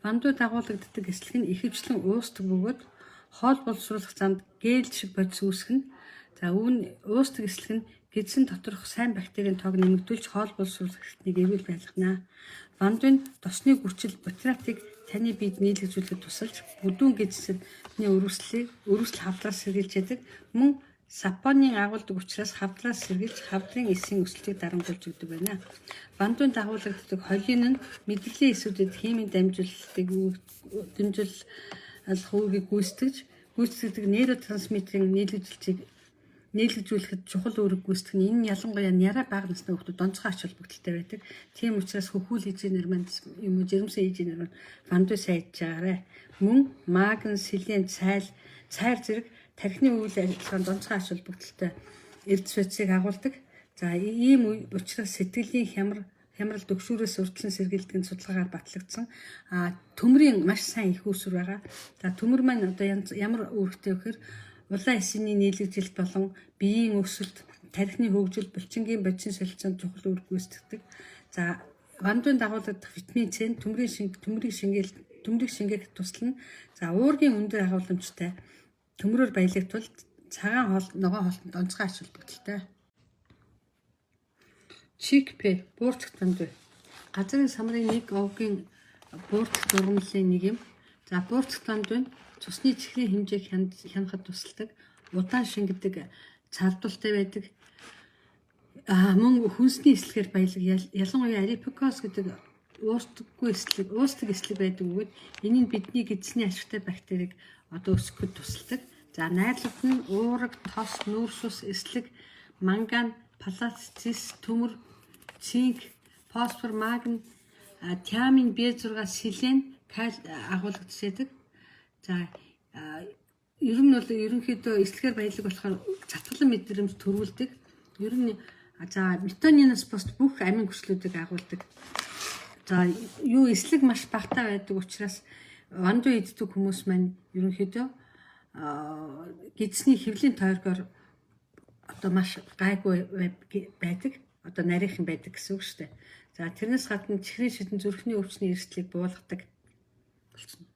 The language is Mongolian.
Вандуй дагуулагддаг эслэг нь ихэвчлэн уустдаг бөгөөд хоол боловсруулах замд гээл шиг бодис үүсгэнэ. За уустдаг эслэг нь гидсэн доторх сайн бактерийн тоог нэмэгдүүлж хоол боловсруулах эрхтнийг эрүүл байлгана. Вандуйн тосны гүрчил ботратыг таны биед нийлэгжүүлэхэд тусалж бүдүүн гидсний өрөвсөл хавдлаас сэргийлж яадаг. Мөн сапонын агуулдаг учраас хавдлаас сэргийлж хавдрын эсийн өсөлтийг дарамжуулж өгдөг байна. Вандуйн дагуулагддаг холин нь мэдрэлийн эсүүдэд химийн дамжуулалтыг үүргийг гүйцэтгэдэг нейротрансмиттерийн нийлэгжүүлэхэд чухал үүрэг гүйцэтгэх нь энэ ялангуяа няраа бага насны хүүхдүүд онцгой ач холбогдолтой байдаг. Тийм учраас хөхүүл инженер маань юм уу жирэмсэн инженер маань вандуй сайн идж байгаарай. Мөн магн, селен, цайр зэрэг тархины үйл ажиллагаанд онцгой ач холбогдолтой эрдэс бодисыг агуулдаг. За ийм учраас сэтгэлийн хямрал дөгшүүрээс урьдчилан сэргийлдэг нь судалгаагаар батлагдсан. Төмрийн маш сайн их үүсвэр байгаа. За төмөр маань одоо ямар үүрэгтэй вэ гэхээр улаан эсийн нийлэгжилт болон биеийн өсөлт, тархины хөгжил, булчингийн бодисын солилцоонд чухал үүрэг гүйцэтгэдэг. За вандуйн дагуулагдах витамин С нь төмрийг шингээх туслана. За уургийн өндөр агуулмжтай төмрөөр баялаг тул цагаан хоол ногоон хоолтонд онцгой ач холбогдолтой. Чикпе буурцагт вандуй. Газрын самрын нэг овгийн буурцагт ургамлын нэг юм. За буурцагт вандуй нь цусны чихрийн хэмжээг хянахад тусалдаг. Удаан шингэдэг, цардуултай байдаг. Мөн хүнсний эслэгээр баялаг ялангуяа арипикоз гэдэг уустдаг эслэг байдаг бөгөөд энэ нь бидний гидсний ашигтай бактерийг өсгөхөд тусалдаг. За найрлууд нь уураг, тос, нүүрс ус, эслэг, манган, палацис, төмөр, цинк, фосфор, магн, тиамин, B6, селен, калий агуулгадж байдаг. За ер нь бол ерөнхийдөө эслэгээр баялаг болохоор цатгалан мэдрэмж төрүүлдэг. Ер нь метонинаас бус бүх амин хүслүүдийг агуулдаг. За эслэг маш багтаа байдаг учраас вандуй иддэг хүмүүс маань ерөнхийдөө гидсний хэвлийн тойргоор маш гайгүй байдаг. Нарийнхан байдаг гэсэн үг шүү дээ. За тэрнээс гадна чихрийн шидэн зүрхний өвчний эрсдлийг буулгадаг болчихно.